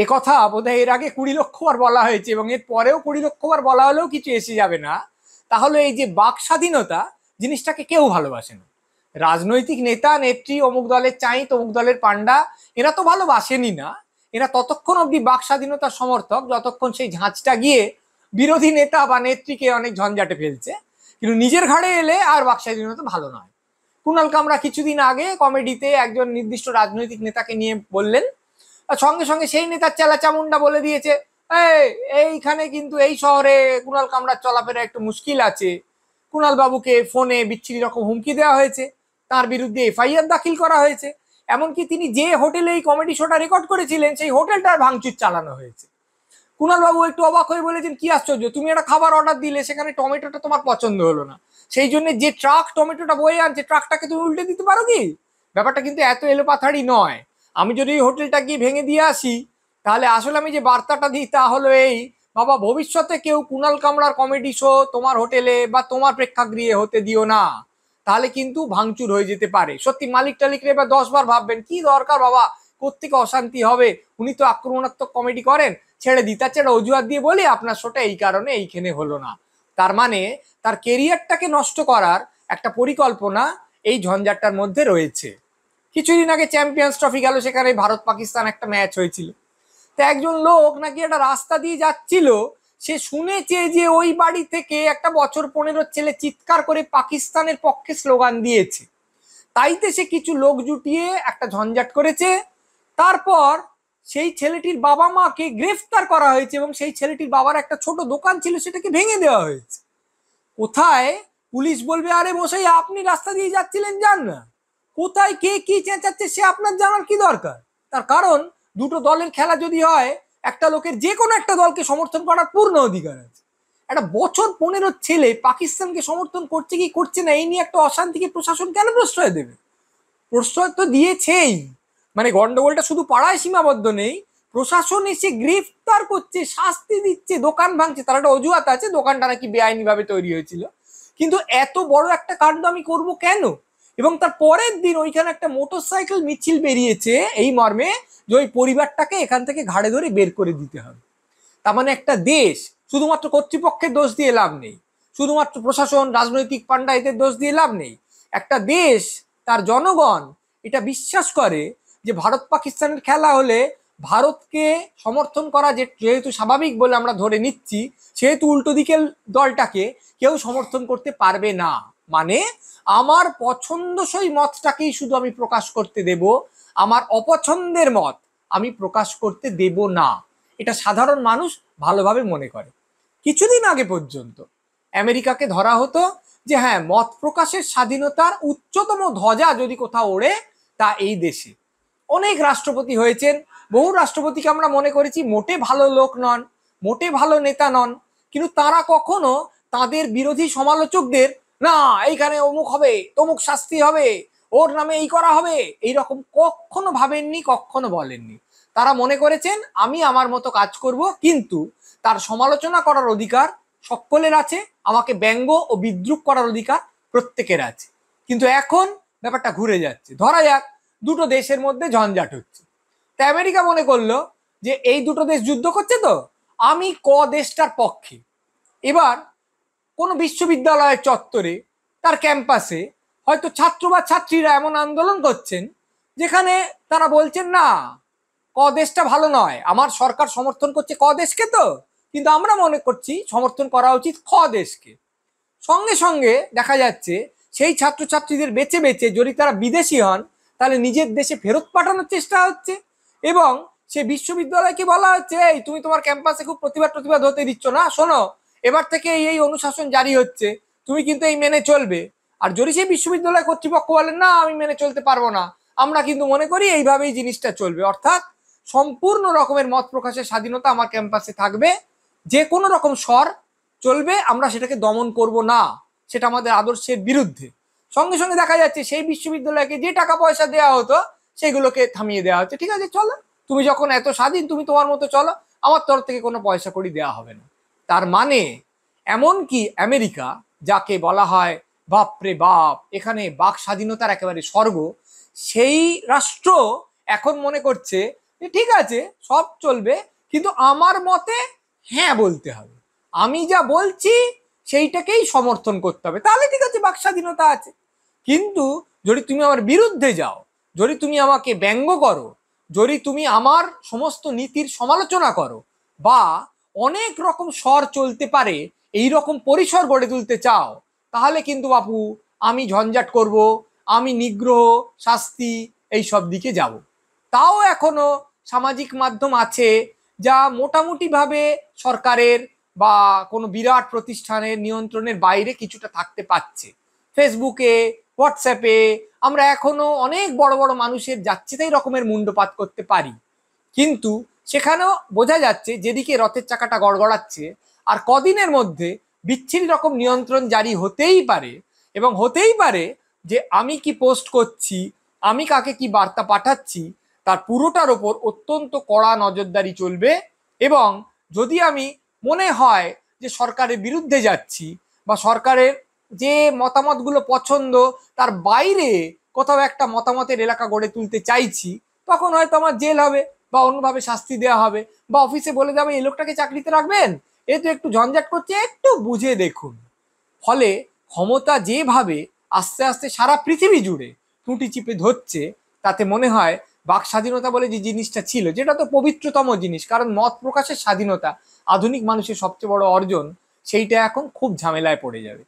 একথা বোধহয় এর আগে 20 লক্ষবার বলা হয়েছে এবং এর পরেও 20 লক্ষবার বলা হলেও কিছু এসে যাবে না। তাহলে এই যে বাক স্বাধীনতা জিনিসটাকে কেউ ভালোবাসে না। রাজনৈতিক নেতা নেত্রী অমুক দলের চাই তমুক দলের পান্ডা এরা তো ভালোবাসেনি না। এরা ততক্ষণ অব্দি বাক স্বাধীনতার সমর্থক যতক্ষণ সেই ঝাঁচটা গিয়ে বিরোধী নেতা বা নেত্রীকে অনেক ঝঞ্ঝাটে ফেলছে, কিন্তু নিজের ঘাড়ে এলে আর বাক স্বাধীনতা ভালো নয়। কুণাল কামরা কিছুদিন আগে কমেডিতে একজন নির্দিষ্ট রাজনৈতিক নেতাকে নিয়ে বললেন, সঙ্গে সঙ্গে সেই নেতার চেলা চামুন্ডা বলে দিয়েছে, এইখানে কিন্তু এই শহরে কুণাল কামরার চলাফেরা একটু মুশকিল আছে। কুণাল বাবুকে ফোনে বিচ্ছিরি রকম হুমকি দেওয়া হয়েছে, তার বিরুদ্ধে এফআইআর দাখিল করা হয়েছে, এমনকি তিনি যে হোটেলে এই কমেডি শোটা রেকর্ড করেছিলেন সেই হোটেলটার ভাঙচুর চালানো হয়েছে। কুণাল বাবু একটু অবাক হয়ে বলেছেন, কি আশ্চর্য, তুমি একটা খাবার অর্ডার দিলে সেখানে টমেটোটা তোমার পছন্দ হলো না, সেই জন্য যে ট্রাক টমেটোটা বয়ে আনছে ট্রাকটাকে তুমি উল্টে দিতে পারো কি? ব্যাপারটা কিন্তু এত এলোপাথারি নয়। আমি যদি এই হোটেলটা গিয়ে ভেঙে দিয়ে আসি তাহলে আসলে আমি যে বার্তাটা দিই তা হলো এই, বাবা ভবিষ্যতে কেউ কুণাল কামরার কমেডি শো তোমার হোটেলে বা তোমার প্রেক্ষাগৃহে হতে দিও না, তাহলে কিন্তু ভাঙচুর হয়ে যেতে পারে। সত্যি মালিক টালিক এবার 10 বার ভাববেন, কি দরকার বাবা, কোত্থেকে অশান্তি হবে, উনি তো আক্রমণাত্মক কমেডি করেন, ছেড়ে দিই। তার ছেড়ে অজুহাত দিয়ে বলি আপনার শোটা এই কারণে এইখানে হলো না। তার মানে তার কেরিয়ারটাকে নষ্ট করার একটা পরিকল্পনা এই ঝঞ্ঝাটটার মধ্যে রয়েছে। কিছুদিন আগে চ্যাম্পিয়ন্স ট্রফি গেল, সেখানে ভারত পাকিস্তান একটা ম্যাচ হয়েছিল। তো একজন লোক নাকি একটা রাস্তা দিয়ে যাচ্ছিল, সে শুনেছে যে ওই বাড়ি থেকে একটা বছর 15 ছেলে চিৎকার করে পাকিস্তানের পক্ষে স্লোগান দিয়েছে। তাইতে সে কিছু লোক জুটিয়ে একটা ঝঞ্ঝাট করেছে। তারপর সেই ছেলেটির বাবা মাকে গ্রেফতার করা হয়েছে এবং সেই ছেলেটির বাবার একটা ছোট দোকান ছিল সেটাকে ভেঙে দেওয়া হয়েছে। কোথায় পুলিশ বলবে, আরে মশাই আপনি রাস্তা দিয়ে যাচ্ছিলেন, যান না। কোথায় কে কি চেঁচাচ্ছে সে আপনার জানার কি দরকার? তার কারণ দুটো দলের খেলা যদি হয়, একটা লোকের যে কোনো একটা দলকে সমর্থন করার পূর্ণ অধিকার আছে। একটা বছর 15 ছেলে পাকিস্তানকে সমর্থন করছে কি করছে না এই নিয়ে একটা অশান্তিকে প্রশাসন কেন প্রশ্রয় দেবে? প্রশ্রয় তো দিয়েছেই। মানে গন্ডগোলটা শুধু পাড়ায় সীমাবদ্ধ নেই, প্রশাসন এসে গ্রেফতার করছে, শাস্তি দিচ্ছে, দোকান ভাঙছে। তার একটা অজুহাত আছে, দোকানটা নাকি বেআইনি ভাবে তৈরি হয়েছিল। কিন্তু এত বড় একটা কাণ্ড আমি করব কেন? এবং তার পরের দিন ওইখানে একটা মোটরসাইকেল মিছিল বেরিয়েছে এই মর্মে যে ওই পরিবারটাকে এখান থেকে ঘাড়ে ধরে বের করে দিতে হবে। তার মানে একটা দেশ শুধুমাত্র কর্তৃপক্ষের দোষ দিয়ে লাভ নেই, শুধুমাত্র প্রশাসন রাজনৈতিক পান্ডা এদের দোষ দিয়ে লাভ নেই। একটা দেশ তার জনগণ এটা বিশ্বাস করে যে ভারত পাকিস্তানের খেলা হলে ভারতকে সমর্থন করা যেহেতু স্বাভাবিক বলে আমরা ধরে নিচ্ছি, সেহেতু উল্টো দিকের দলটাকে কেউ সমর্থন করতে পারবে না। মানে আমার পছন্দসই মতটাকেই শুধু আমি প্রকাশ করতে দেব, আমার অপছন্দের মত আমি প্রকাশ করতে দেব না। এটা সাধারণ মানুষ ভালোভাবে মনে করে। কিছুদিন আগে পর্যন্ত আমেরিকাকে ধরা হতো যে হ্যাঁ, মত প্রকাশের স্বাধীনতার উচ্চতম ধ্বজা যদি কোথাও ওড়ে তা এই দেশে। অনেক রাষ্ট্রপতি হয়েছেন, বহু রাষ্ট্রপতিকে আমরা মনে করেছি মোটে ভালো লোক নন, মোটে ভালো নেতা নন, কিন্তু তারা কখনো তাদের বিরোধী সমালোচকদের না এইখানে অমুক হবে তমুক শাস্তি হবে ওর নামে এই করা হবে এইরকম কখনো ভাবেননি, কখনো বলেননি। তারা মনে করেছেন আমি আমার মতো কাজ করব, কিন্তু তার সমালোচনা করার অধিকার সকলের আছে, আমাকে ব্যঙ্গ ও বিদ্রুপ করার অধিকার প্রত্যেকের আছে। কিন্তু এখন ব্যাপারটা ঘুরে যাচ্ছে। ধরা যাক দুটো দেশের মধ্যে ঝঞ্ঝাট হচ্ছে, তা আমেরিকা মনে করলো যে এই দুটো দেশ যুদ্ধ করছে তো আমি দেশটার পক্ষে। এবার কোনো বিশ্ববিদ্যালয়ের চত্বরে তার ক্যাম্পাসে হয়তো ছাত্র বা ছাত্রীরা এমন আন্দোলন করছেন যেখানে তারা বলছেন না দেশটা ভালো নয়, আমার সরকার সমর্থন করছে দেশকে তো, কিন্তু আমরা মনে করছি সমর্থন করা উচিত দেশকে। সঙ্গে সঙ্গে দেখা যাচ্ছে সেই ছাত্রছাত্রীদের বেছে বেছে যদি তারা বিদেশি হন তাহলে নিজের দেশে ফেরত পাঠানোর চেষ্টা হচ্ছে এবং সে বিশ্ববিদ্যালয়কে বলা হচ্ছে এই তুমি তোমার ক্যাম্পাসে খুব প্রতিবাদ হতে দিচ্ছ না, শোনো এবার থেকে এই অনুশাসন জারি হচ্ছে, তুমি কিন্তু এই মেনে চলবে। আর যদি সেই বিশ্ববিদ্যালয় কর্তৃপক্ষ বলেন না আমি মেনে চলতে পারবো না, আমরা কিন্তু মনে করি এইভাবেই জিনিসটা চলবে, অর্থাৎ সম্পূর্ণ রকমের মত প্রকাশের স্বাধীনতা আমার ক্যাম্পাসে থাকবে, যে কোনো রকম স্বর চলবে, আমরা সেটাকে দমন করব না, সেটা আমাদের আদর্শের বিরুদ্ধে। সঙ্গে সঙ্গে দেখা যাচ্ছে সেই বিশ্ববিদ্যালয়কে যে টাকা পয়সা দেওয়া হতো সেগুলোকে থামিয়ে দেওয়া হচ্ছে, ঠিক আছে চলো তুমি যখন এত স্বাধীন তুমি তোমার মতো চলো, আমার তরফ থেকে কোনো পয়সা কড়ি দেওয়া হবে না। তার মানে এমনকি আমেরিকা যাকে বলা হয় বাপরে বাপ এখানে বাক স্বাধীনতার একেবারে স্বর্গ, সেই রাষ্ট্র এখন মনে করছে ঠিক আছে, সব চলবে, কিন্তু আমার মতে হ্যাঁ বলতে হবে, আমি যা বলছি সেইটাকেই সমর্থন করতে হবে, তাহলে ঠিক আছে, বাক স্বাধীনতা আছে। কিন্তু যদি তুমি আমার বিরুদ্ধে যাও, যদি তুমি আমাকে ব্যঙ্গ করো, যদি তুমি আমার সমস্ত নীতির সমালোচনা করো, বা অনেক রকম স্বর চলতে পারে এই রকম পরিসর গড়ে তুলতে চাও, তাহলে কিন্তু বাপু আমি ঝঞ্ঝাট করব, আমি নিগ্রহ, শাস্তি এই সব দিকে যাব। তাও এখনো সামাজিক মাধ্যম আছে যা মোটামুটি ভাবে সরকারের বা কোনো বিরাট প্রতিষ্ঠানের নিয়ন্ত্রণের বাইরে কিছুটা থাকতে পারছে। ফেসবুকে, হোয়াটসঅ্যাপে আমরা এখনো অনেক বড় বড় মানুষের যাচ্ছে তাই রকমের মুন্ডপাত করতে পারি, কিন্তু সেখানেও বোঝা যাচ্ছে যেদিকে রথের চাকাটা গড়গড়াচ্ছে আর কদিনের মধ্যে বিচ্ছিরি রকম নিয়ন্ত্রণ জারি হতেই পারে, এবং হতেই পারে যে আমি কি পোস্ট করছি, আমি কাকে কি বার্তা পাঠাচ্ছি, তার পুরোটার ওপর অত্যন্ত কড়া নজরদারি চলবে। এবং যদি আমি মনে হয় যে সরকারের বিরুদ্ধে যাচ্ছি বা সরকারের যে মতামতগুলো পছন্দ তার বাইরে কোথাও একটা মতামতের এলাকা গড়ে তুলতে চাইছি, তখন হয়তো আমার জেল হবে বা অন্যভাবে শাস্তি দেওয়া হবে, বা অফিসে বলে যাবে এই লোকটাকে চাকরিতে রাখবেন, এ তো একটু ঝঞ্ঝাট করছে, একটু বুঝে দেখুন। ফলে ক্ষমতা যেভাবে আস্তে আস্তে সারা পৃথিবী জুড়ে টুটি চিপে ধরছে, তাতে মনে হয় বাক স্বাধীনতা বলে যে জিনিসটা ছিল, যেটা তো পবিত্রতম জিনিস, কারণ মত প্রকাশের স্বাধীনতা আধুনিক মানুষের সবচেয়ে বড় অর্জন, সেইটা এখন খুব ঝামেলায় পড়ে যাবে।